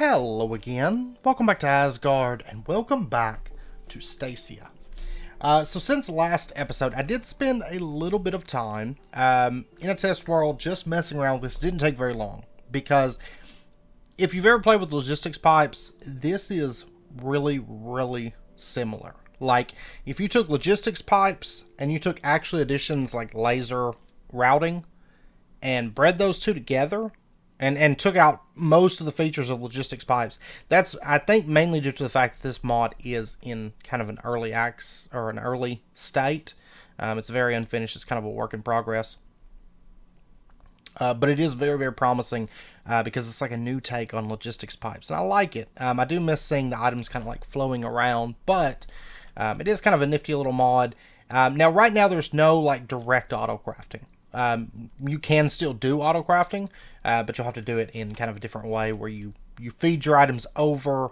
Hello again, welcome back to Asgard, and welcome back to Stacia. So since the last episode, I did spend a little bit of time in a test world just messing around with this. It didn't take very long, because if you've ever played with logistics pipes, this is really similar. Like, if you took logistics pipes and you took actually additions like laser routing and bred those two together, and took out most of the features of logistics pipes. That's, I think, mainly due to the fact that this mod is in kind of an early an early state. It's very unfinished. It's kind of a work in progress. But it is very promising because it's like a new take on logistics pipes. And I like it. I do miss seeing the items kind of like flowing around, but it is kind of a nifty little mod. Now, right now, there's no like direct auto crafting. You can still do auto crafting, but you'll have to do it in kind of a different way where you feed your items over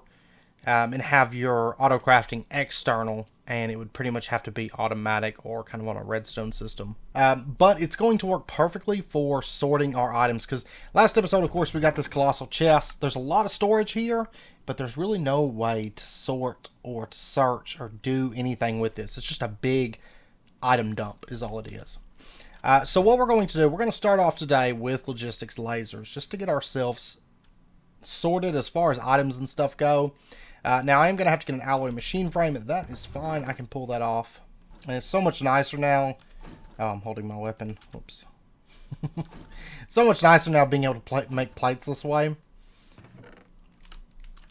and have your auto crafting external, and it would pretty much have to be automatic or kind of on a redstone system. But it's going to work perfectly for sorting our items, because last episode, of course, we got this colossal chest. There's a lot of storage here, but there's really no way to sort or to search or do anything with this. It's just a big item dump is all it is. So what we're going to do, we're going to start off today with Logistic Lasers, just to get ourselves sorted as far as items and stuff go. Now, I am going to have to get an alloy machine frame, and that is fine. I can pull that off. And it's so much nicer now. Oh, I'm holding my weapon. Whoops. So much nicer now being able to make plates this way.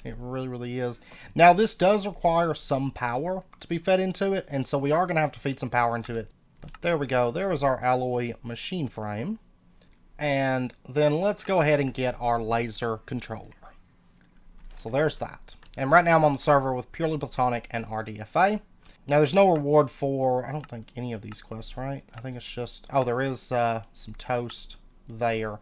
It really is. Now, this does require some power to be fed into it, and so we are going to have to feed some power into it. There we go. There is our alloy machine frame. And then let's go ahead and get our laser controller. So there's that. And right now I'm on the server with Purely Platonic and RDFA. Now there's no reward for, I don't think, any of these quests, right? I think it's just, oh, there is some toast there.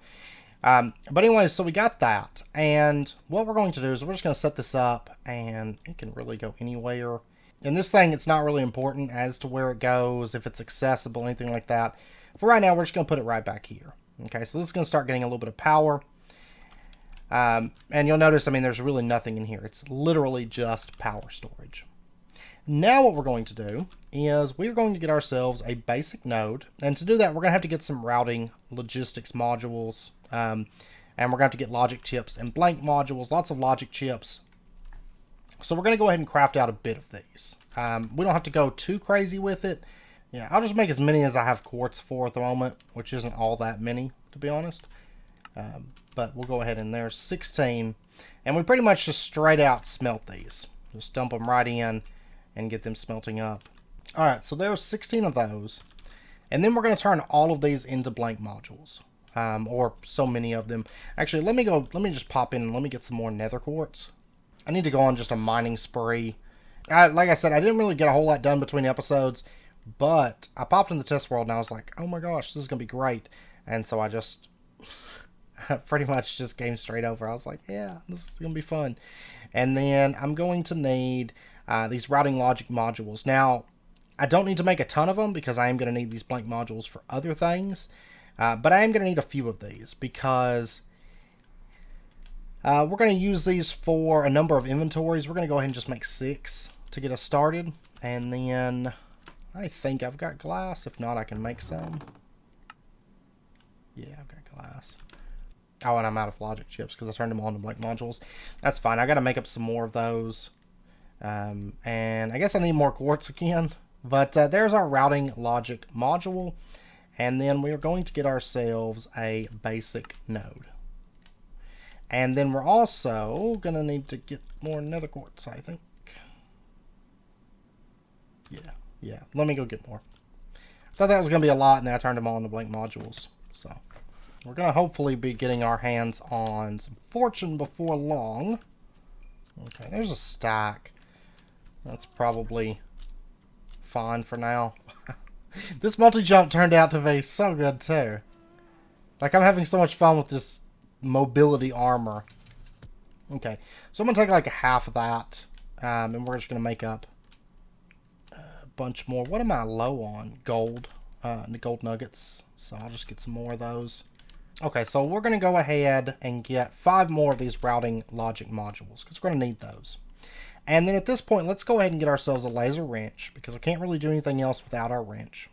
But anyway, so we got that. And what we're going to do is we're just going to set this up, and it can really go anywhere. In this thing, it's not really important as to where it goes, if it's accessible, anything like that. For right now, we're just going to put it right back here. Okay, so this is going to start getting a little bit of power. And you'll notice, I mean, there's really nothing in here. It's literally just power storage. Now what we're going to do is we're going to get ourselves a basic node. And to do that, we're going to have to get some routing logistics modules. And we're going to have to get logic chips and blank modules, lots of logic chips. So we're going to go ahead and craft out a bit of these. We don't have to go too crazy with it. Yeah, I'll just make as many as I have quartz for at the moment, which isn't all that many, to be honest. But we'll go ahead and there's 16. And we pretty much just straight out smelt these. Just dump them right in and get them smelting up. Alright, so there's 16 of those. And then we're going to turn all of these into blank modules. Or so many of them. Actually, let me just pop in and let me get some more nether quartz. I need to go on just a mining spree. Like I said, I didn't really get a whole lot done between episodes, but I popped in the test world and I was like, oh my gosh, this is going to be great. And so I just pretty much just came straight over. I was like, yeah, this is going to be fun. And then I'm going to need these routing logic modules. Now, I don't need to make a ton of them because I am going to need these blank modules for other things. But I am going to need a few of these because we're going to use these for a number of inventories. We're going to go ahead and just make 6 to get us started. And then I think I've got glass. If not, I can make some. Yeah, I've got glass. Oh, and I'm out of logic chips because I turned them all into blank modules. That's fine. I got to make up some more of those. And I guess I need more quartz again. But there's our routing logic module. And then we are going to get ourselves a basic node. And then we're also going to need to get more nether quartz, I think. Yeah. Let me go get more. I thought that was going to be a lot, and then I turned them all into blank modules. So, we're going to hopefully be getting our hands on some fortune before long. Okay, there's a stack. That's probably fine for now. This multi-jump turned out to be so good, too. Like, I'm having so much fun with this mobility armor. Okay, so I'm gonna take like a half of that, and we're just gonna make up a bunch more. What am I low on? Gold, the gold nuggets. So I'll just get some more of those. Okay, so we're going to go ahead and get 5 more of these routing logic modules, because we're going to need those. And then at this point, let's go ahead and get ourselves a laser wrench, because we can't really do anything else without our wrench.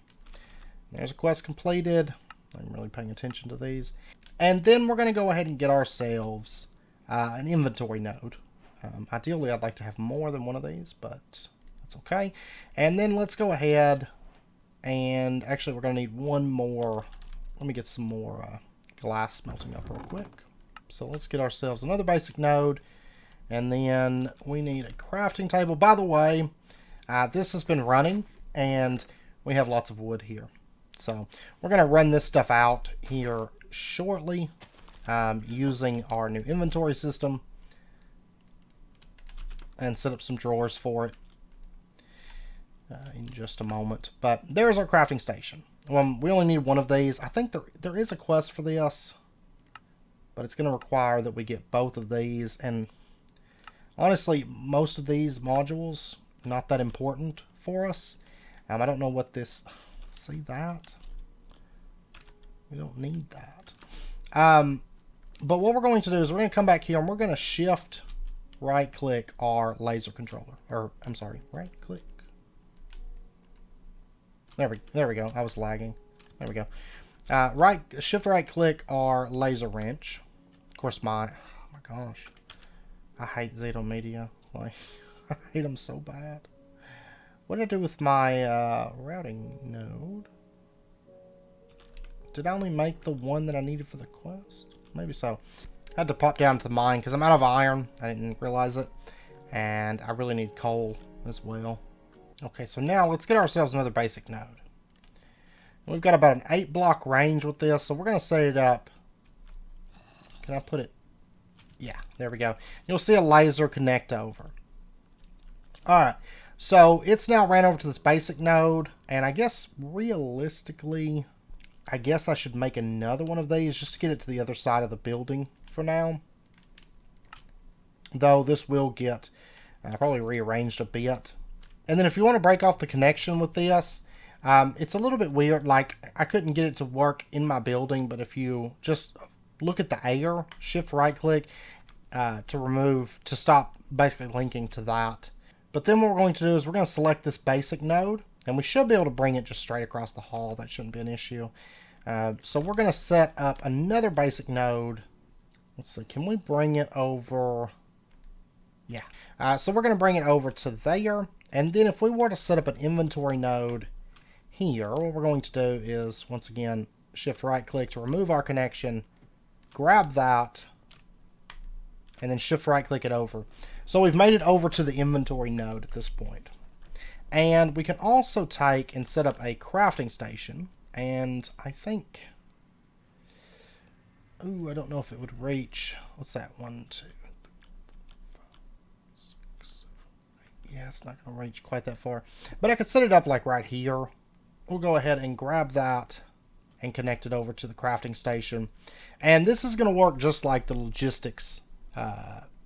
There's a quest completed. I'm really paying attention to these. And then we're going to go ahead and get ourselves an inventory node. Ideally, I'd like to have more than one of these, but that's okay. And then let's go ahead and actually we're going to need one more. Let me get some more glass smelting up real quick. So let's get ourselves another basic node. And then we need a crafting table. By the way, this has been running and we have lots of wood here. So we're going to run this stuff out here shortly using our new inventory system and set up some drawers for it in just a moment. But there's our crafting station. We only need one of these. I think there is a quest for this, but it's going to require that we get both of these. And honestly, most of these modules, not that important for us. I don't know what this... See that? We don't need that. But what we're going to do is we're going to come back here and we're going to shift right click our laser controller. Or, I'm sorry, right click. There we go. I was lagging. There we go. Shift right click our laser wrench. Of course, oh my gosh. I hate Zeta Media. Like, I hate them so bad. What did I do with my routing node? Did I only make the one that I needed for the quest? Maybe so. I had to pop down to the mine because I'm out of iron. I didn't realize it. And I really need coal as well. Okay, so now let's get ourselves another basic node. We've got about an 8 block range with this, so we're going to set it up. Can I put it? Yeah, there we go. You'll see a laser connect over. Alright, so it's now ran over to this basic node, and I guess realistically, I guess I should make another one of these just to get it to the other side of the building for now. Though this will get probably rearranged a bit. And then if you want to break off the connection with this, it's a little bit weird. Like, I couldn't get it to work in my building, but if you just look at the air, shift right click to stop basically linking to that. But then what we're going to do is we're going to select this basic node, and we should be able to bring it just straight across the hall. That shouldn't be an issue. So we're going to set up another basic node. Let's see, can we bring it over? Yeah. So we're going to bring it over to there. And then if we were to set up an inventory node here, what we're going to do is, once again, shift right click to remove our connection, grab that, and then shift right click it over. So we've made it over to the inventory node at this point. And we can also take and set up a crafting station. And I think, ooh, I don't know if it would reach, what's that, 1, 2, 3, 4, 5, 6, 7, 8. Yeah, it's not going to reach quite that far. But I could set it up like right here. We'll go ahead and grab that and connect it over to the crafting station. And this is going to work just like the logistics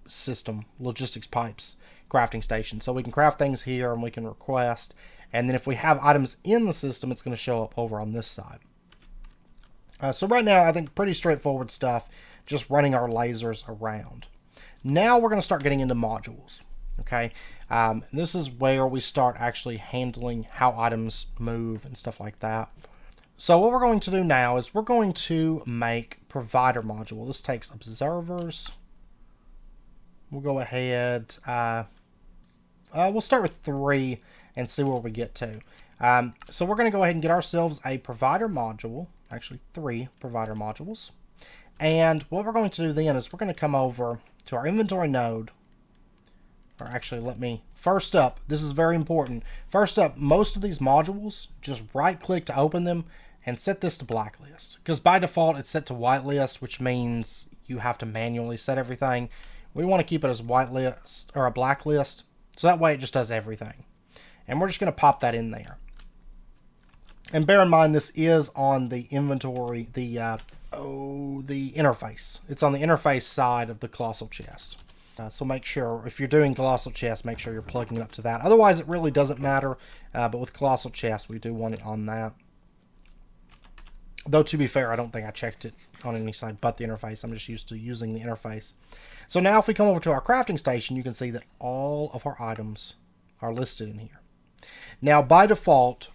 system, logistics pipes crafting station. So we can craft things here and we can request. And then if we have items in the system, it's going to show up over on this side. So right now, I think pretty straightforward stuff, just running our lasers around. Now we're going to start getting into modules. Okay, this is where we start actually handling how items move and stuff like that. So what we're going to do now is we're going to make provider module. This takes observers. We'll go ahead. We'll start with 3 and see where we get to. So we're going to go ahead and get ourselves a provider module. Actually, 3 provider modules. And what we're going to do then is we're going to come over to our inventory node. Or actually, let me, first up, this is very important. First up, most of these modules, just right click to open them and set this to blacklist. Because by default, it's set to whitelist, which means you have to manually set everything. We want to keep it as whitelist or a blacklist. So that way it just does everything. And we're just going to pop that in there. And bear in mind, this is on the inventory, the interface. It's on the interface side of the colossal chest. So make sure, if you're doing colossal chest, make sure you're plugging it up to that. Otherwise, it really doesn't matter. But with colossal chest, we do want it on that. Though, to be fair, I don't think I checked it on any side but the interface. I'm just used to using the interface. So now if we come over to our crafting station, you can see that all of our items are listed in here. Now by default,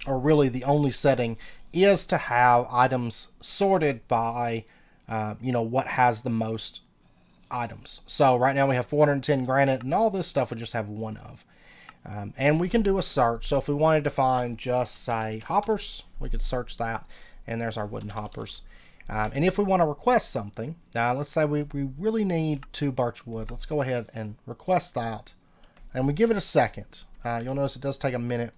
or really the only setting, is to have items sorted by what has the most items. So right now we have 410 granite, and all this stuff we just have one of. And we can do a search. So if we wanted to find just, say, hoppers, we could search that, and there's our wooden hoppers. And if we want to request something, now let's say we really need 2 birch wood. Let's go ahead and request that, and we give it a second. You'll notice it does take a minute,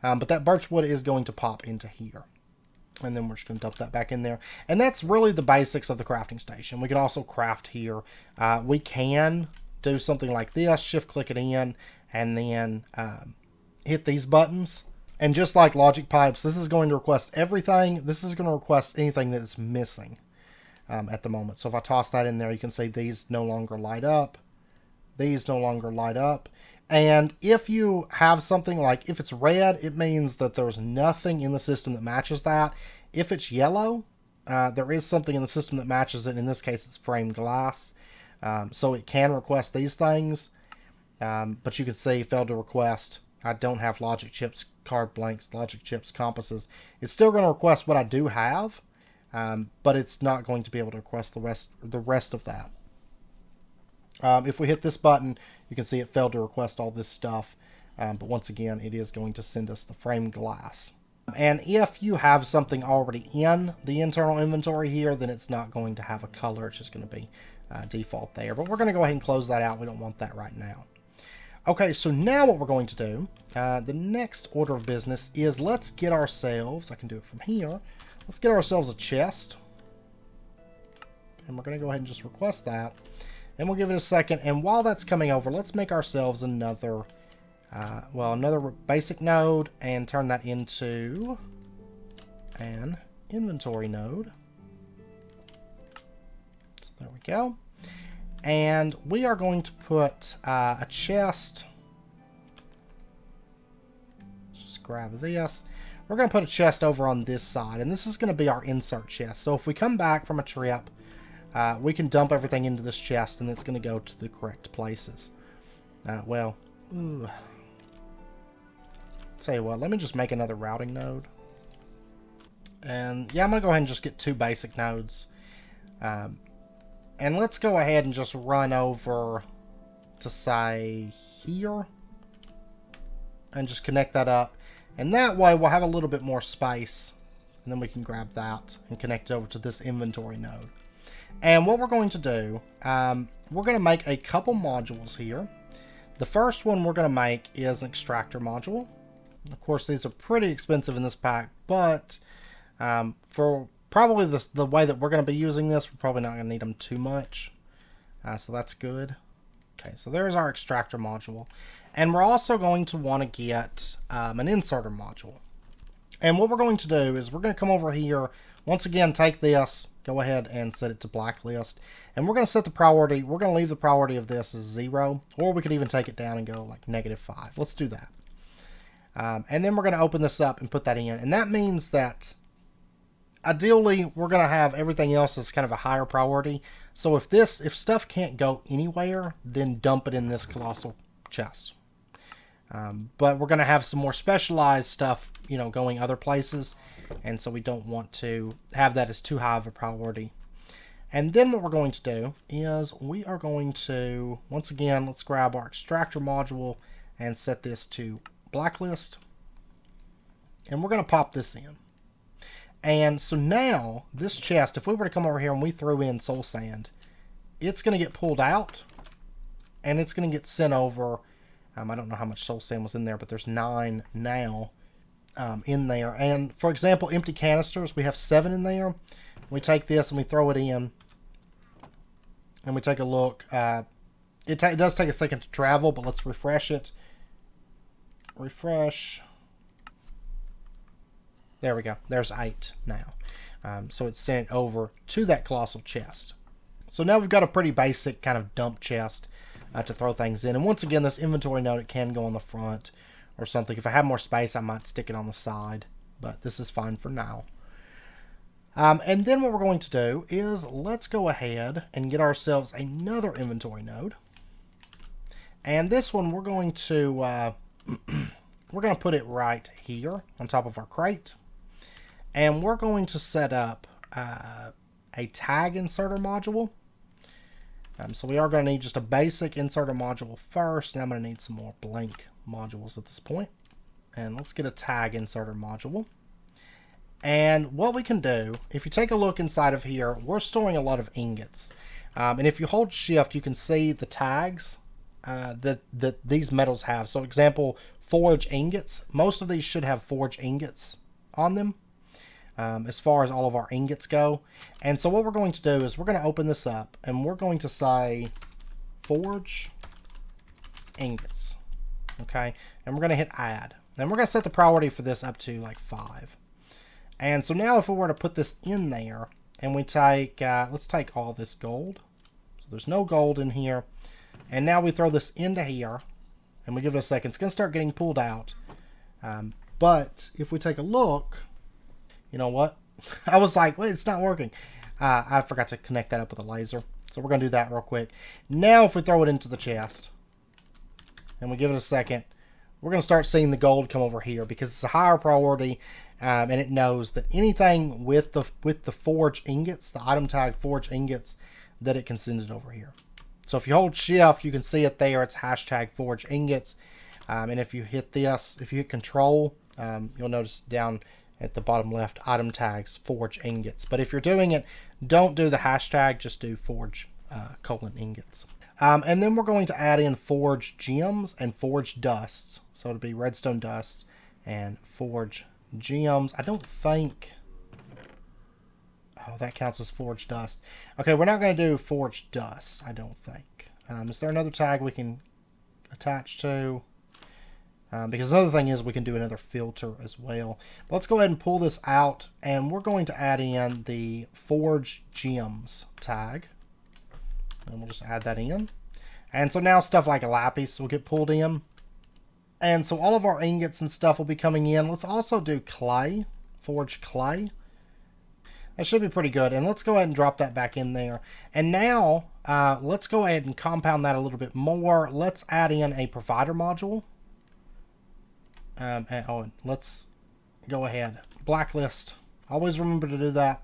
but that birch wood is going to pop into here. And then we're just going to dump that back in there. And that's really the basics of the crafting station. We can also craft here. We can do something like this, shift click it in, and then hit these buttons. And just like logic pipes, this is going to request everything. This is going to request anything that is missing at the moment. So if I toss that in there, you can see these no longer light up. These no longer light up. And if you have something like, if it's red, it means that there's nothing in the system that matches that. If it's yellow, there is something in the system that matches it. In this case, it's framed glass. So it can request these things. But you can see, failed to request. I don't have logic chips, card blanks, logic chips, compasses. It's still going to request what I do have, but it's not going to be able to request the rest of that. If we hit this button, you can see it failed to request all this stuff. But once again, it is going to send us the framed glass. And if you have something already in the internal inventory here, then it's not going to have a color. It's just going to be default there. But we're going to go ahead and close that out. We don't want that right now. Okay, so now what we're going to do, the next order of business is let's get ourselves, I can do it from here, let's get ourselves a chest. And we're going to go ahead and just request that. And we'll give it a second. And while that's coming over, let's make ourselves another, another basic node and turn that into an inventory node. So there we go. And we are going to put a chest. Let's just grab this. We're going to put a chest over on this side. And this is going to be our insert chest. So if we come back from a trip, we can dump everything into this chest, and it's going to go to the correct places. Tell you what, let me just make another routing node. And yeah, I'm going to go ahead and just get 2 basic nodes. And let's go ahead and just run over to, say, here. And just connect that up. And that way we'll have a little bit more space. And then we can grab that and connect it over to this inventory node. And what we're going to do, we're going to make a couple modules here. The first one we're going to make is an extractor module. Of course, these are pretty expensive in this pack, but for probably the way that we're going to be using this, we're probably not going to need them too much. So that's good. Okay, so there's our extractor module. And we're also going to want to get an inserter module. And what we're going to do is we're going to come over here, once again, take this, go ahead and set it to blacklist. And we're going to set the priority, we're going to leave the priority of this as 0, or we could even take it down and go like -5. Let's do that. And then we're going to open this up and put that in. And that means that ideally we're going to have everything else as kind of a higher priority. So if stuff can't go anywhere, then dump it in this colossal chest. But we're going to have some more specialized stuff, going other places. And so we don't want to have that as too high of a priority. And then what we're going to do is we are going to, once again, let's grab our extractor module and set this to blacklist. And we're going to pop this in. And so now this chest, if we were to come over here and we threw in soul sand, it's going to get pulled out and it's going to get sent over. I don't know how much soul sand was in there, but there's 9 now in there. And for example, empty canisters, we have 7 in there. We take this and we throw it in and we take a look. It does take a second to travel, but let's refresh it. Refresh. There we go. There's 8 now. So it's sent over to that colossal chest. So now we've got a pretty basic kind of dump chest to throw things in. And once again, this inventory node, it can go on the front or something. If I have more space, I might stick it on the side. But this is fine for now. And then what we're going to do is let's go ahead and get ourselves another inventory node. And this one we're going to put it right here on top of our crate. And we're going to set up a tag inserter module. So we are going to need just a basic inserter module first, and I'm going to need some more blank modules at this point. And let's get a tag inserter module. And what we can do, if you take a look inside of here, we're storing a lot of ingots. And if you hold shift, you can see the tags that these metals have. So example, forge ingots. Most of these should have forge ingots on them. As far as all of our ingots go. And so what we're going to do is we're going to open this up and we're going to say forge ingots. Okay. And we're going to hit add. And we're going to set the priority for this up to like 5. And so now if we were to put this in there and we take, let's take all this gold. So there's no gold in here. And now we throw this into here and we give it a second. It's going to start getting pulled out. But if we take a look, you know what? I was like, wait, it's not working. I forgot to connect that up with a laser. So we're going to do that real quick. Now if we throw it into the chest and we give it a second, we're going to start seeing the gold come over here because it's a higher priority and it knows that anything with the forge ingots, the item tag forge ingots, that it can send it over here. So if you hold shift, you can see it there. It's hashtag forge ingots. And if you hit this, if you hit control, you'll notice down at the bottom left, item tags, forge ingots. But if you're doing it, don't do the hashtag, just do forge :ingots. And then we're going to add in forge gems and forge dusts. So it'll be redstone dust and forge gems. I don't think... Oh, that counts as forge dust. Okay, we're not going to do forge dust, I don't think. Is there another tag we can attach to? Because another thing is we can do another filter as well. But let's go ahead and pull this out, and we're going to add in the forge gems tag. And we'll just add that in. And so now stuff like a lapis will get pulled in. And so all of our ingots and stuff will be coming in. Let's also do clay, forge clay. That should be pretty good. And let's go ahead and drop that back in there. And now let's go ahead and compound that a little bit more. Let's add in a provider module. Let's go ahead. Blacklist. Always remember to do that.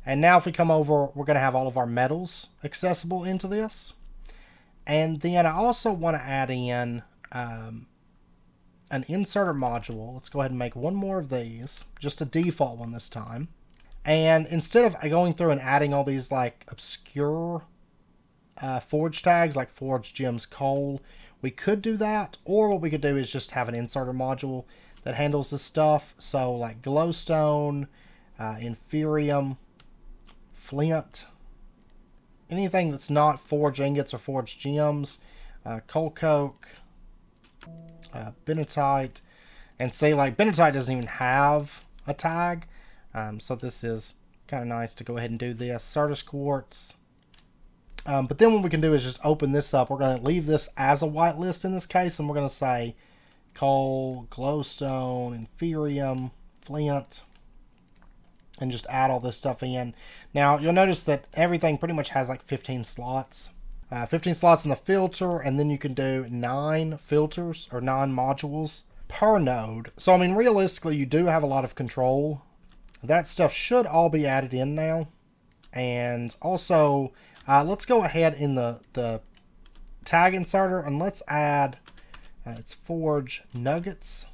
And now if we come over, we're going to have all of our metals accessible into this. And then I also want to add in an inserter module. Let's go ahead and make one more of these. Just a default one this time. And instead of going through and adding all these like obscure forge tags like forge gems coal, we could do that, or what we could do is just have an inserter module that handles this stuff. So like glowstone, inferium, flint, anything that's not forge ingots or forge gems, coal coke, benatite, and say like benatite doesn't even have a tag. So this is kind of nice to go ahead and do this. Certus quartz. But then what we can do is just open this up. We're going to leave this as a whitelist in this case, and we're going to say coal, glowstone, inferium, flint, and just add all this stuff in. Now, you'll notice that everything pretty much has like 15 slots. 15 slots in the filter, and then you can do 9 filters or 9 modules per node. So, I mean, realistically, you do have a lot of control. That stuff should all be added in now. And also... let's go ahead in the tag inserter and let's add it's forge nuggets.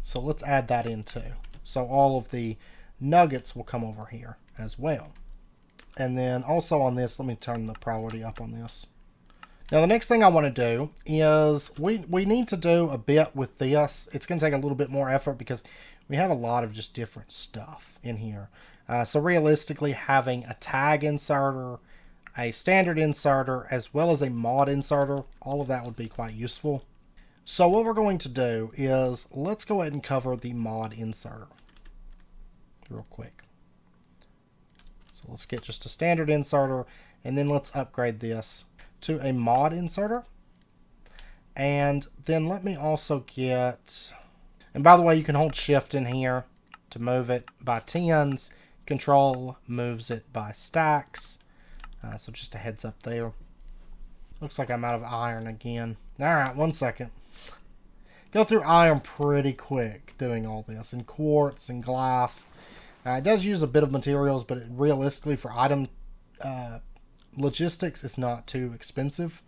So let's add that in too. So all of the nuggets will come over here as well. And then also on this, let me turn the priority up on this. Now the next thing I want to do is we need to do a bit with this. It's going to take a little bit more effort because we have a lot of just different stuff in here. So realistically, having a tag inserter, a standard inserter, as well as a mod inserter, all of that would be quite useful. So what we're going to do is let's go ahead and cover the mod inserter real quick. So let's get just a standard inserter, and then let's upgrade this to a mod inserter. And then let me also get... And by the way, you can hold shift in here to move it by tens. Control moves it by stacks. So just a heads up there. Looks like I'm out of iron again. Alright, 1 second. Go through iron pretty quick doing all this. And quartz and glass. It does use a bit of materials, but realistically for item logistics, it's not too expensive.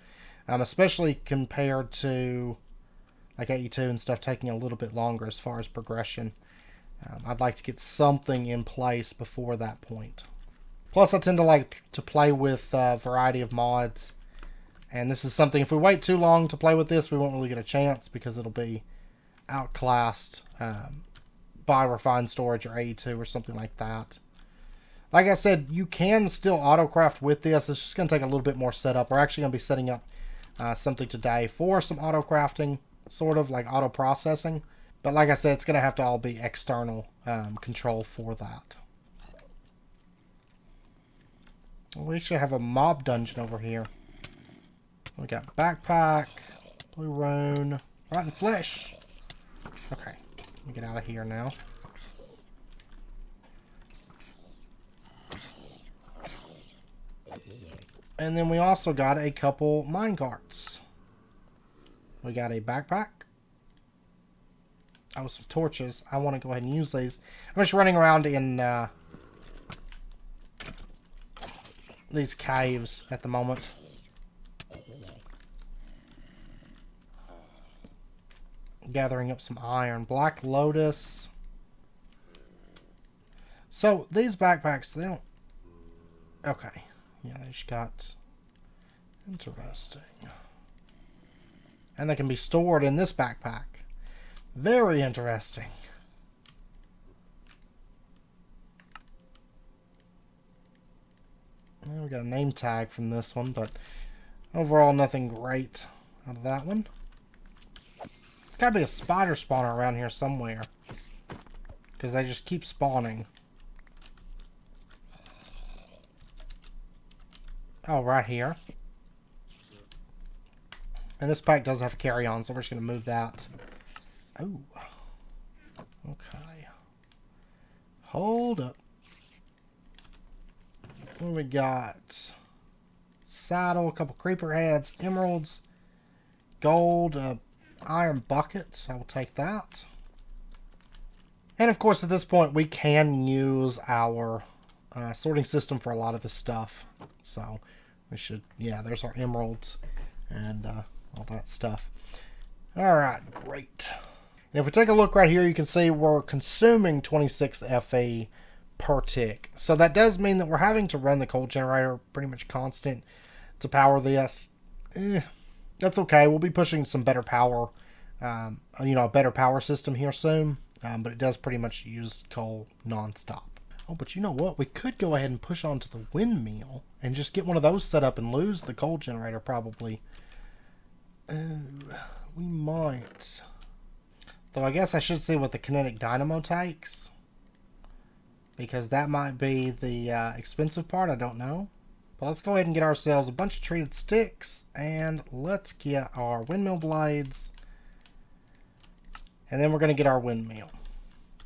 Especially compared to like 82 and stuff taking a little bit longer as far as progression. I'd like to get something in place before that point. Plus, I tend to like to play with a variety of mods. And this is something, if we wait too long to play with this, we won't really get a chance because it'll be outclassed by refined storage or 82 or something like that. Like I said, you can still autocraft with this. It's just going to take a little bit more setup. We're actually going to be setting up something today for some autocrafting, sort of like auto processing. But like I said, it's going to have to all be external control for that. We should have a mob dungeon over here. We got backpack, blue rune, rotten flesh. Okay, let me get out of here now. And then we also got a couple minecarts. We got a backpack. Oh, some torches. I want to go ahead and use these. I'm just running around in these caves at the moment. Gathering up some iron. Black Lotus. So, these backpacks, they don't... Okay. Yeah, they just got... Interesting. And they can be stored in this backpack. Very interesting. Well, we got a name tag from this one, but overall nothing great out of that one. Gotta be a spider spawner around here somewhere, because they just keep spawning. Oh, right here. And this pack does have carry-on, so we're just going to move that. Oh. Okay. Hold up. What do we got? Saddle, a couple creeper heads, emeralds, gold, iron bucket. I will take that. And of course, at this point, we can use our sorting system for a lot of this stuff. So we should, yeah, there's our emeralds and all that stuff. All right, great. And if we take a look right here, you can see we're consuming 26 Fe per tick. So that does mean that we're having to run the coal generator pretty much constant to power this. That's okay. We'll be pushing some better power, a better power system here soon. But it does pretty much use coal nonstop. Oh, but you know what? We could go ahead and push onto the windmill and just get one of those set up and lose the coal generator probably. We might. Though I guess I should see what the kinetic dynamo takes. Because that might be the expensive part. I don't know. But let's go ahead and get ourselves a bunch of treated sticks. And let's get our windmill blades. And then we're going to get our windmill.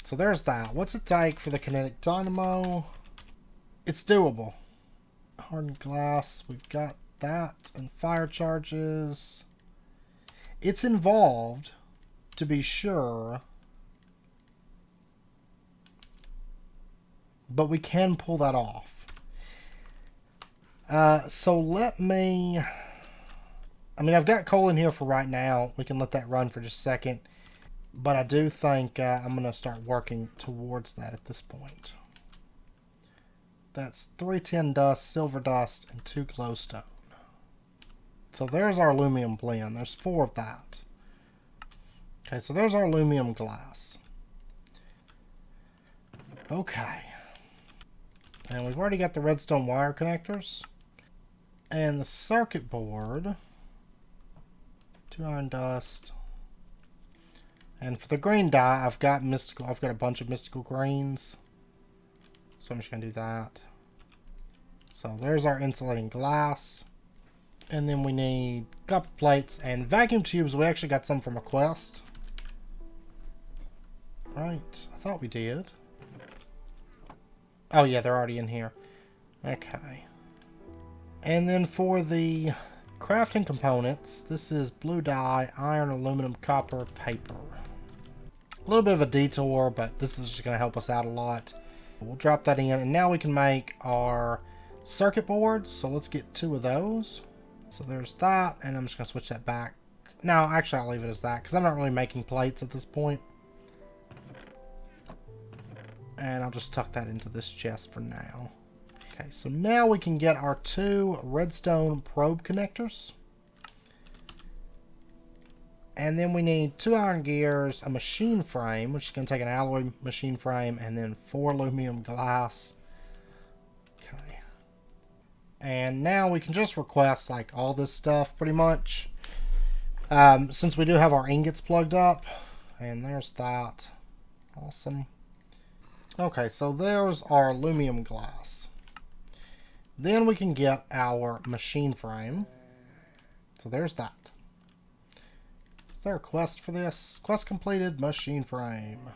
So there's that. What's it take for the kinetic dynamo? It's doable. Hardened glass. We've got that. And fire charges. It's involved, to be sure. But we can pull that off. So let me... I mean, I've got coal in here for right now. We can let that run for just a second. But I do think I'm going to start working towards that at this point. That's 3 tin dust, silver dust, and 2 glowstone. So there's our aluminum blend. There's 4 of that. Okay, so there's our aluminum glass. Okay. And we've already got the redstone wire connectors. And the circuit board. 2 iron dust. And for the green dye, I've got a bunch of mystical greens. So I'm just going to do that. So there's our insulating glass. And then we need copper plates and vacuum tubes. We actually got some from a quest. right? I thought we did. Oh yeah, they're already in here. Okay. And then for the crafting components, this is blue dye, iron, aluminum, copper, paper. A little bit of a detour, but this is just going to help us out a lot. We'll drop that in, and now we can make our circuit boards. So let's get 2 of those. So there's that, and I'm just going to switch that back. No, actually I'll leave it as that, because I'm not really making plates at this point. And I'll just tuck that into this chest for now. Okay, so now we can get our 2 redstone probe connectors. And then we need 2 iron gears, a machine frame, which is going to take an alloy machine frame, and then 4 aluminum glass. Okay. And now we can just request like all this stuff pretty much. Since we do have our ingots plugged up. And there's that. Awesome. Okay, so there's our aluminum glass. Then we can get our machine frame. So there's that. Is there a quest for this? Quest completed, machine frame.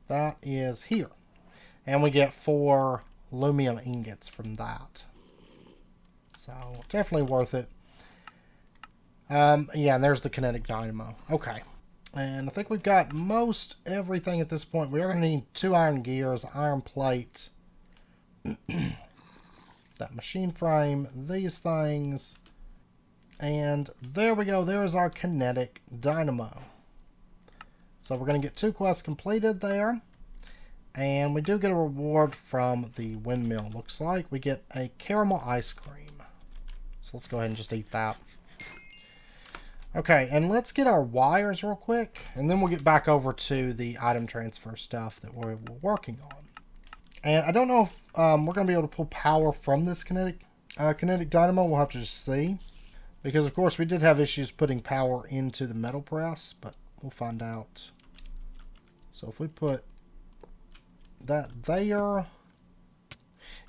That is here. And we get 4 aluminum ingots from that. So, definitely worth it. Yeah, and there's the kinetic dynamo. Okay. And I think we've got most everything at this point. We are going to need 2 iron gears, iron plate, that machine frame, these things. And there we go. There is our kinetic dynamo. So we're going to get 2 quests completed there. And we do get a reward from the windmill. Looks like we get a caramel ice cream. So let's go ahead and just eat that. Okay, and let's get our wires real quick. And then we'll get back over to the item transfer stuff that we're working on. And I don't know if we're going to be able to pull power from this kinetic dynamo. We'll have to just see. Because, of course, we did have issues putting power into the metal press, but we'll find out. So if we put that there.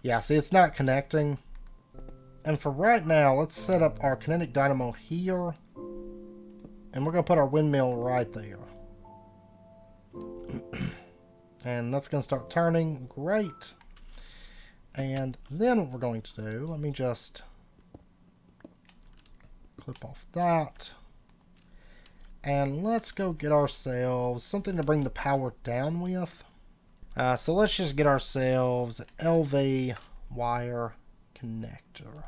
Yeah, see, it's not connecting. And for right now, let's set up our kinetic dynamo here. And we're going to put our windmill right there. And that's going to start turning. Great. And then what we're going to do, let me just clip off that. And let's go get ourselves something to bring the power down with. So let's just get ourselves an LV wire connector.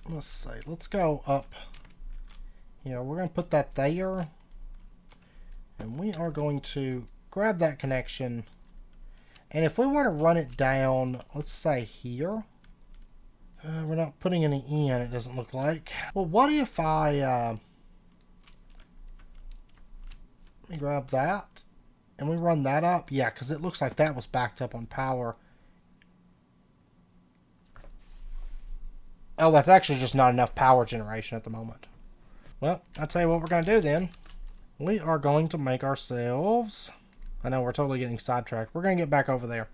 Let's see. Let's go up here. We're going to put that there. And we are going to grab that connection. And if we were to run it down, let's say here. We're not putting any in, it doesn't look like. Well, what if I... let me grab that. And we run that up. Yeah, because it looks like that was backed up on power. Oh, that's actually just not enough power generation at the moment. Well, I'll tell you what we're going to do then. We are going to make ourselves... I know we're totally getting sidetracked. We're going to get back over there.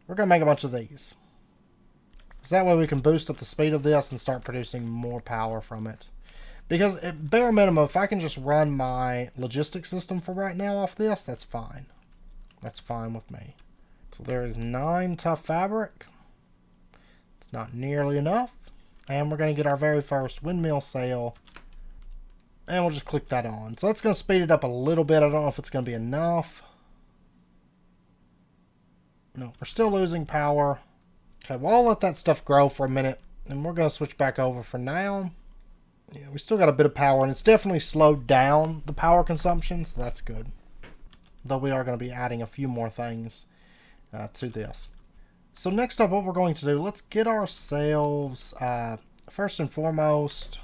We're going to make a bunch of these. So that way we can boost up the speed of this and start producing more power from it. Because at bare minimum, if I can just run my logistic system for right now off this, that's fine. That's fine with me. So there is 9 tough fabric. It's not nearly enough. And we're going to get our very first windmill sail. And we'll just click that on. So that's going to speed it up a little bit. I don't know if it's going to be enough. No, we're still losing power. Okay, well, I'll let that stuff grow for a minute. And we're going to switch back over for now. Yeah, we still got a bit of power. And it's definitely slowed down the power consumption. So that's good. Though we are going to be adding a few more things to this. So next up, what we're going to do, let's get ourselves, first and foremost,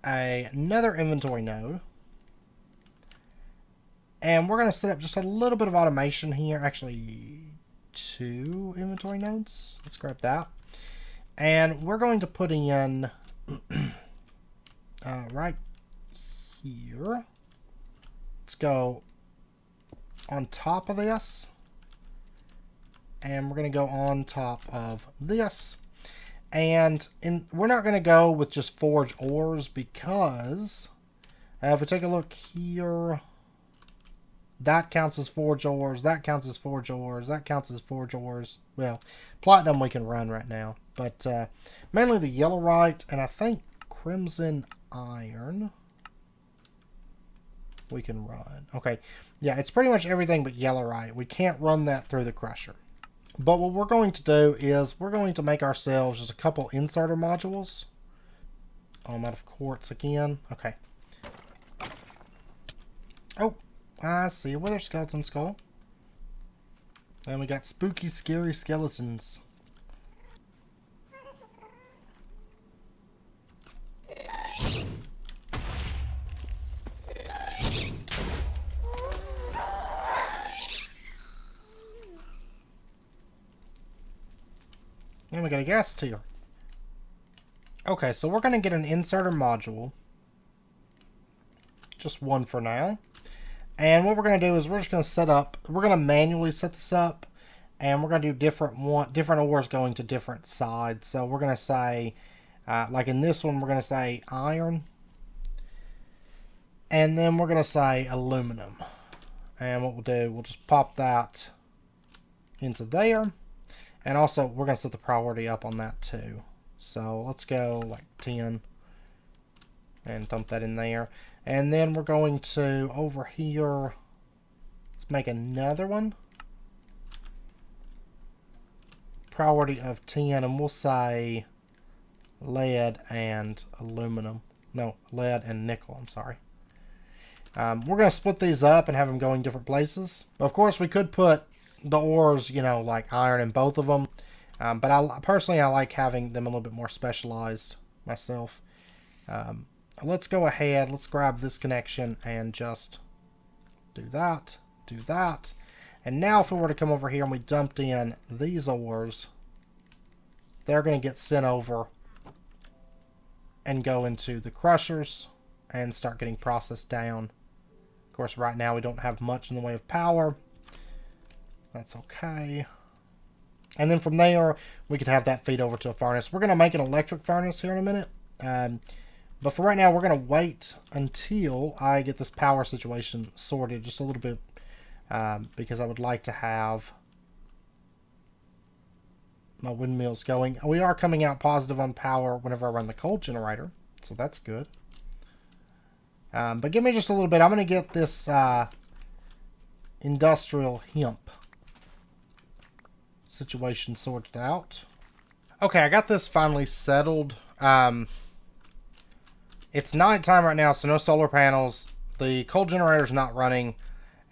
another inventory node. And we're going to set up just a little bit of automation here. Actually, 2 inventory nodes. Let's grab that. And we're going to put in right here. Let's go on top of this. And we're going to go on top of this. And we're not going to go with just forge ores because... If we take a look here, that counts as forge ores, that counts as forge ores, that counts as forge ores. Well, platinum we can run right now, but mainly the yellowite and I think crimson iron we can run. Okay, yeah, it's pretty much everything but yellowite. We can't run that through the crusher. But what we're going to do is we're going to make ourselves just a couple inserter modules. Oh, I'm out of quartz again. Okay. Oh, I see a wither skeleton skull. And we got spooky, scary skeletons. And we got a gas tier. Okay, so we're going to get an inserter module. Just one for now. And what we're going to do is we're just going to set up, we're going to manually set this up. And we're going to do different ores going to different sides. So we're going to say, like in this one, we're going to say iron. And then we're going to say aluminum. And what we'll do, we'll just pop that into there. And also, we're going to set the priority up on that too. So let's go like 10 and dump that in there. And then we're going to, over here, let's make another one. Priority of 10, and we'll say lead and aluminum. No, lead and nickel, I'm sorry. We're going to split these up and have them going different places. Of course, we could put the ores, you know, like iron in both of them. But I personally like having them a little bit more specialized myself. Let's go ahead. Let's grab this connection and just do that. Do that. And now if we were to come over here and we dumped in these ores, they're going to get sent over and go into the crushers and start getting processed down. Of course, right now we don't have much in the way of power. That's okay. And then from there, we could have that feed over to a furnace. We're going to make an electric furnace here in a minute. But for right now, we're going to wait until I get this power situation sorted just a little bit. Because I would like to have my windmills going. We are coming out positive on power whenever I run the coal generator. So that's good. But give me just a little bit. I'm going to get this industrial hemp situation sorted out. Okay, I got this finally settled. It's nighttime right now, so no solar panels. The coal generator's not running,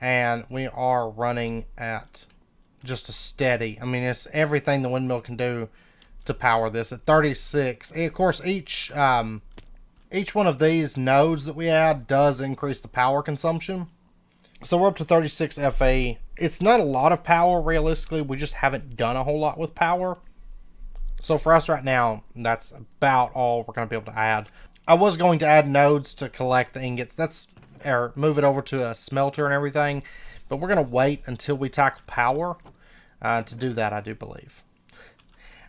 and we are running at just a steady. I mean, it's everything the windmill can do to power this at 36. And of course, each one of these nodes that we add does increase the power consumption. So we're up to 36 FA. It's not a lot of power, realistically. We just haven't done a whole lot with power. So for us right now, that's about all we're going to be able to add. I was going to add nodes to collect the ingots. Or move it over to a smelter and everything. But we're going to wait until we tackle power to do that, I do believe.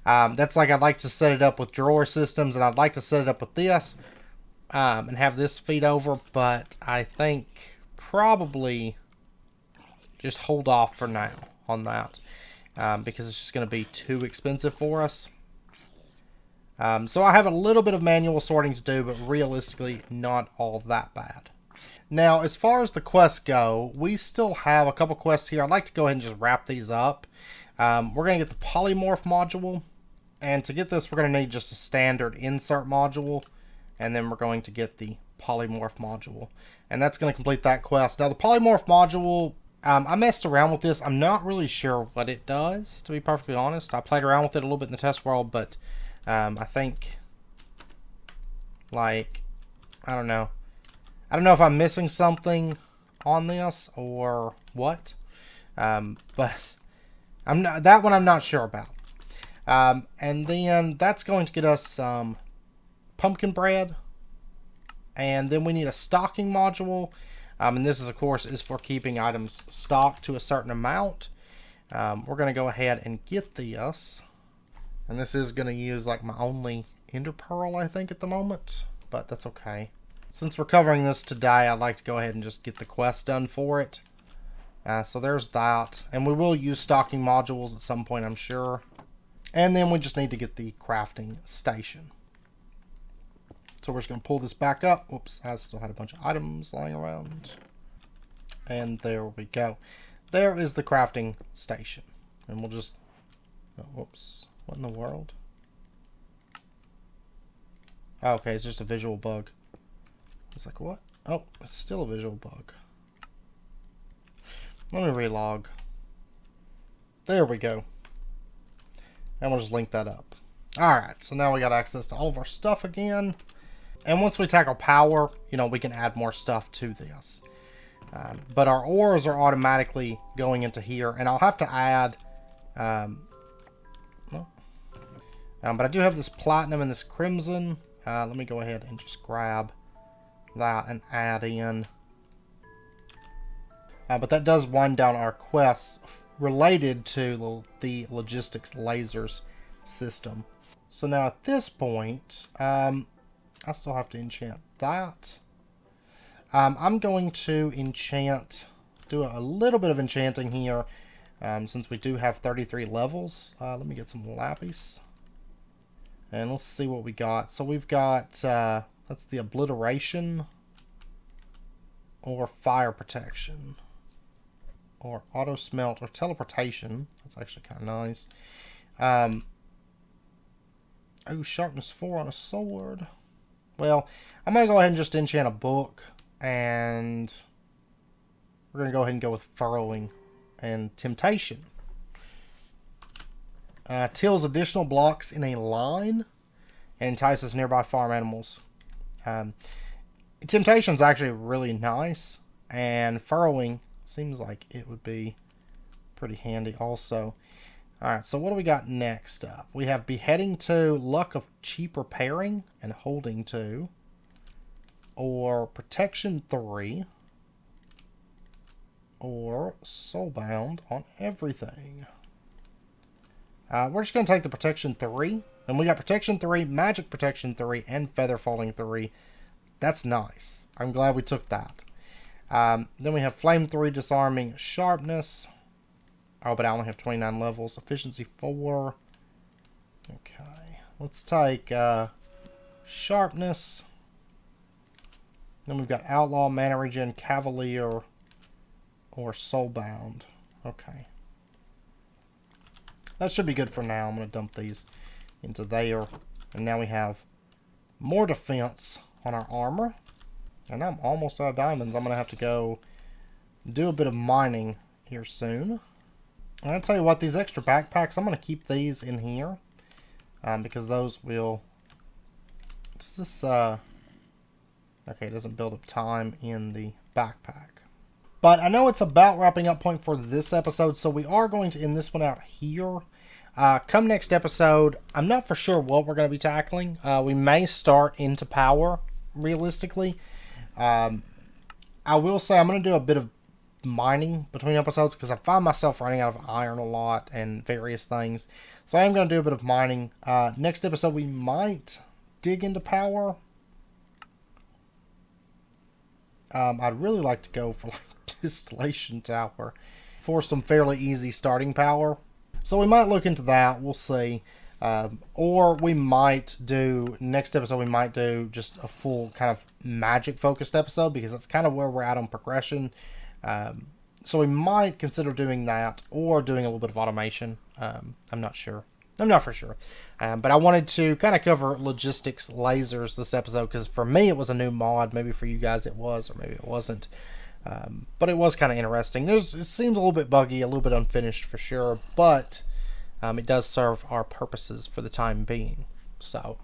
That's like I'd like to set it up with drawer systems, and I'd like to set it up with this and have this feed over. But I think probably just hold off for now on that because it's just going to be too expensive for us. So I have a little bit of manual sorting to do, but realistically not all that bad. Now, as far as the quests go, we still have a couple quests here. I'd like to go ahead and just wrap these up. We're going to get the polymorph module. And to get this, we're going to need just a standard insert module. And then we're going to get the polymorph module. And that's going to complete that quest. Now, the polymorph module, I messed around with this. I'm not really sure what it does, to be perfectly honest. I played around with it a little bit in the test world, but I think, like, I don't know. I don't know if I'm missing something on this or what, but I'm not, that one I'm not sure about. And then that's going to get us some pumpkin bread, and then we need a stocking module, and this is of course is for keeping items stocked to a certain amount. We're going to go ahead and get this, and this is going to use like my only ender pearl I think at the moment, but that's okay. Since we're covering this today, I'd like to go ahead and just get the quest done for it. So there's that. And we will use stocking modules at some point, I'm sure. And then we just need to get the crafting station. So we're just going to pull this back up. Oops, I still had a bunch of items lying around. And there we go. There is the crafting station. And we'll just... Oh, whoops. What in the world? Oh, okay, it's just a visual bug. It's like, what? Oh, it's still a visual bug. Let me relog. There we go. And we'll just link that up. Alright, so now we got access to all of our stuff again. And once we tackle power, you know, we can add more stuff to this. But our ores are automatically going into here. And I'll have to add... but I do have this platinum and this crimson. Let me go ahead and just grab that and add in. But that does wind down our quests related to the Logistic Lasers system. So now at this point, I still have to enchant that. I'm going to enchant, do a little bit of enchanting here, since we do have 33 levels. Let me get some lapis. And let's see what we got. So we've got, that's the obliteration, or fire protection, or auto smelt, or teleportation. That's actually kind of nice. Oh, sharpness 4 on a sword. Well, I'm going to go ahead and just enchant a book, and we're going to go ahead and go with furrowing and temptation. Tills additional blocks in a line and entices nearby farm animals. Temptation's actually really nice, and furrowing seems like it would be pretty handy also. Alright, so what do we got next up? We have beheading 2, luck of cheap repairing, and holding 2. Or protection 3. Or soulbound on everything. We're just going to take the protection 3. And we got protection 3, magic protection 3, and feather falling 3. That's nice. I'm glad we took that. Then we have flame 3, disarming, sharpness. Oh, but I only have 29 levels. Efficiency 4. Okay. Let's take sharpness. Then we've got outlaw, mana regen, cavalier, or soulbound. Okay. That should be good for now. I'm going to dump these into there. And now we have more defense on our armor. And I'm almost out of diamonds. I'm going to have to go do a bit of mining here soon. And I'll tell you what, these extra backpacks, I'm going to keep these in here. Because those will... Does this... Okay, it doesn't build up time in the backpack. But I know it's about wrapping up point for this episode, so we are going to end this one out here. Come next episode, I'm not for sure what we're going to be tackling. We may start into power, realistically. I will say I'm going to do a bit of mining between episodes, because I find myself running out of iron a lot and various things. So I am going to do a bit of mining. Next episode, we might dig into power. I'd really like to go for like distillation tower for some fairly easy starting power. So we might look into that. We'll see. Or we might do, next episode, we might do just a full kind of magic focused episode, because that's kind of where we're at on progression. So we might consider doing that, or doing a little bit of automation. I'm not sure. I'm not for sure. But I wanted to kind of cover Logistic Lasers this episode, because for me it was a new mod. Maybe for you guys it was, or maybe it wasn't. But it was kind of interesting. It seems a little bit buggy, a little bit unfinished for sure, but it does serve our purposes for the time being. So,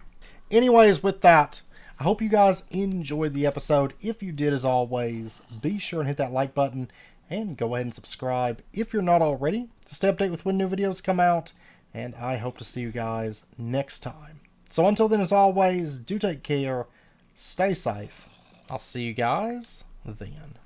anyways, with that, I hope you guys enjoyed the episode. If you did, as always, be sure and hit that like button, and go ahead and subscribe if you're not already, to stay updated with when new videos come out. And I hope to see you guys next time. So until then, as always, do take care, stay safe. I'll see you guys then.